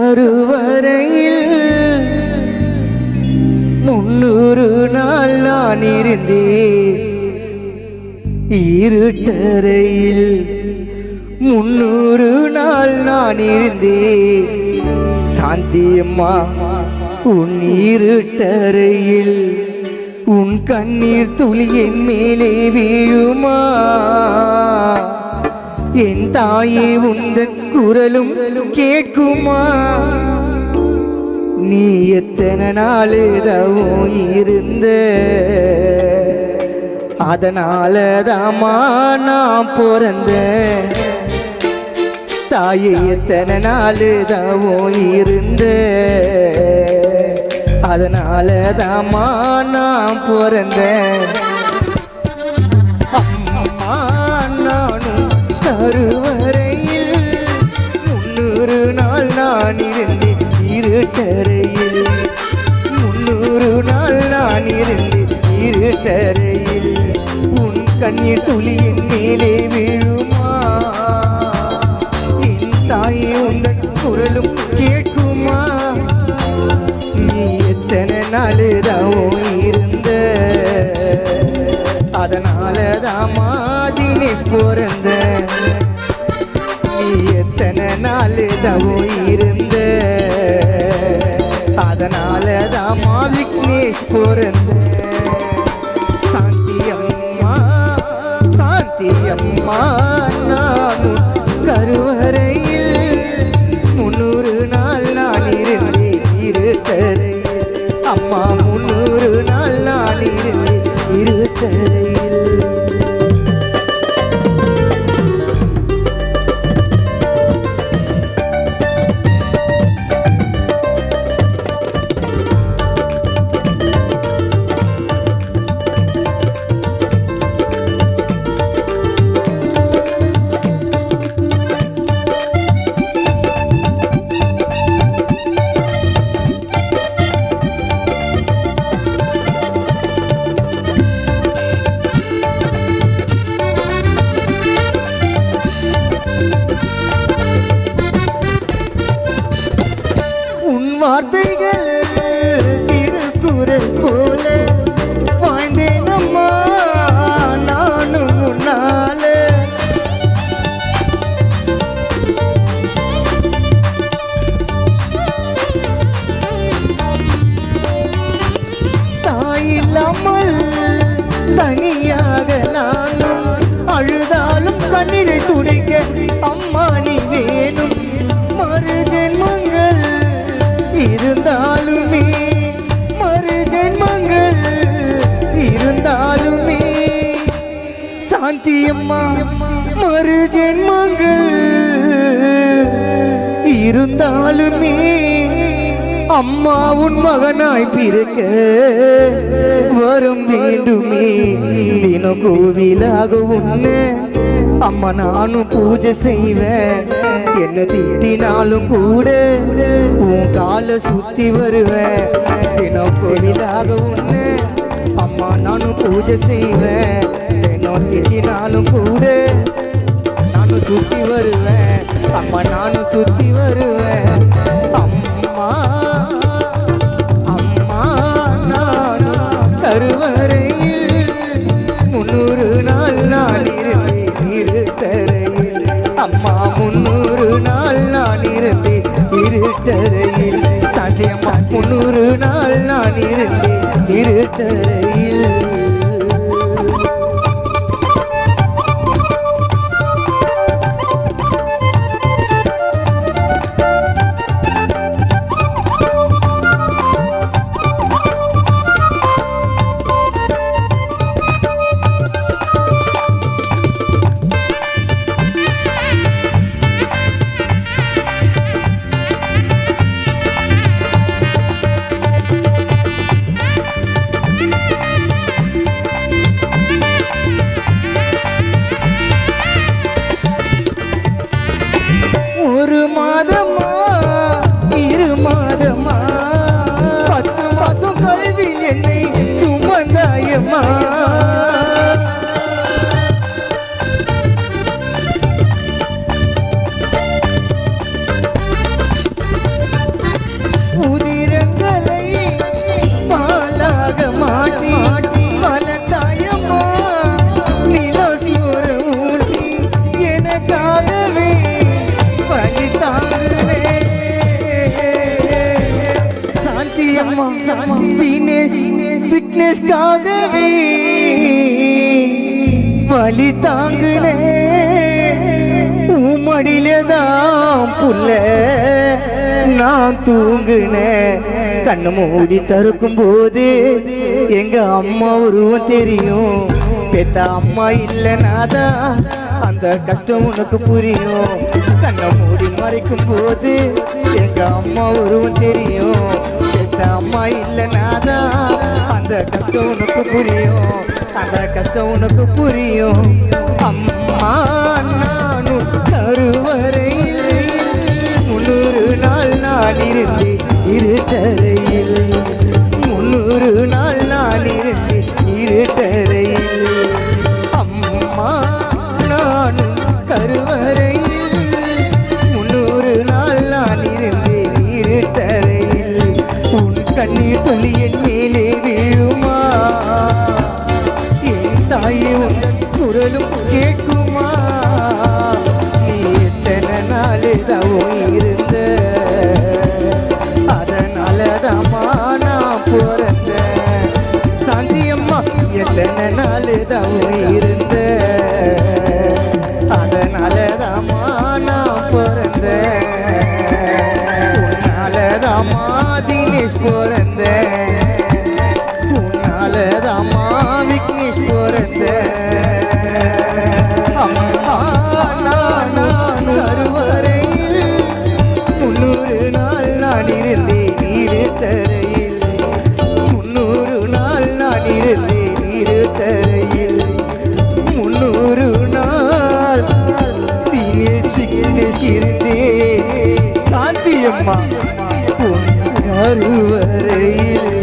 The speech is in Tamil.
கருவறையில் 300 நாள் நான் இருந்தேன். இருட்டறையில் 300 நாள் நான் இருந்தேன். சாந்தியம்மா உன் இருட்டறையில் உன் கண்ணீர் துளி என் மேலே வீழுமா? என் தாயே உந்தன் குரலும் கேட்குமா? நீ எத்தனை நாள் தவம் இருந்த, அதனால தாமா நான் பிறந்த. தாயே எத்தனை நாள் தவம் இருந்த, அதனால தாமா நான் பிறந்த. அம்மா நானும் கருவறையில் 300 நாள் நான் இருந்தேன். இருட்டறையில் 300 நாள் நான் இருந்தேன். இருட்டறையில் உன் கண்ணீர் துளியின் மேலே விழுமா? என் தாயே உந்தன் குரலும் கேட்குமா? நீ எத்தனை நாள் தான் இருந்த, அதனால தாமா தினேஷ் பிறந்த. நீ எத்தனை நாள் தான் இருந்த, அதனால தாமா விக்னேஷ் பிறந்த. சாந்தியம்மா சாந்தியம்மா நானும் கருவறையில் 300 நாள் நான் இருந்தேன். இருட்டறையில் அம்மா 300 நாள் நான் இருந்தேன். இருட்டறையில் வார்த்தைகள் திருக்குறள் போல வாழ்ந்தேன் அம்மா நானும் முன்னால. தாயில்லாமல் தனியாக நானும் அழுதாலும் கண்ணீரை துடைக்க அம்மா நீ வேணும். மறு ஜென்மங்கள் இருந்தாலுமே, மறு ஜென்மங்கள் இருந்தாலுமே, சாந்தியம்மா மறு ஜென்மங்கள் இருந்தாலுமே, அம்மா உன் மகனாய் பிறக்க வரும் வேண்டுமே. தினம் கோவிலாக உன்னை அம்மா நானும் பூஜை செய்வேன். என்ன திட்டினாலும் கூட உன் காலை சுத்தி வருவேன். தினம் கோவிலாக உன்னை அம்மா நானும் பூஜை செய்வேன். தினம் திட்டினாலும் கூட நானும் சுத்தி வருவேன். அம்மா நானும் சுத்தி வருவேன். அம்மா அம்மா நானும் கருவறையில் 300 நாள் நான் இருந்தேன். இருட்டறையில் அம்மா 300 நாள் நான் இருந்தேன். இருட்டறையில் சாந்தியம்மா 300 நாள் நான் இருந்தேன். இருட்டறையில் விக்னேஷ்காகவே வலி தாங்குனே உம்மடியிலதான் புள்ள நான் தூங்குனேன் கண்ணு மூடி தருக்கும் போது எங்க அம்மா உருவம் தெரியும் பெத்த அம்மா இல்லைனாதான் அந்த கஷ்டம் உனக்கு புரியும் கண்ணை மூடி மறைக்கும் போது எங்க அம்மா உருவம் தெரியும் பெத்த அம்மா இல்லைனாதான் அந்த கஷ்டம் உனக்கு புரியும் அந்த கஷ்டம் உனக்கு புரியும் அம்மா நானும் கருவறையில் 300 நாள் நான் இருந்து இருட்டறையில் 300 நாள் நான் இருந்து இருட்டறையில் அம்மா நானும் கருவறையில் 300 நாள் நான் இருந்து இருட்டறையில் உன் கண்ணீர் துளி என் மேலே வீழுமா என் தாயே உன் குரலும் கேட்குமா நீ எத்தனை நாள் தவம் இருந்த அதனாலதாம்மா நான் பிறந்தேன் சாந்தியம்மா எத்தனை நாள் தவம் இருந்த அதனாலதாம்மா நான் பிறந்தேன் உன்னாலதாம்மா தினேஷ் பிறந்தேன் உன்னாலதாம்மா விக்னேஷ் பிறந்தேன் அம்மா நான் அறுவரையில் 300 நாள் நான் இருந்தேன் இருட்டறையில் 300 நாள் நான் இருந்தேன் இருட்டறையில் 300 நாள் தினேஷ் விக்னேஷ் இருந்தேன் சாந்தியம்மா உன் கருவறையில்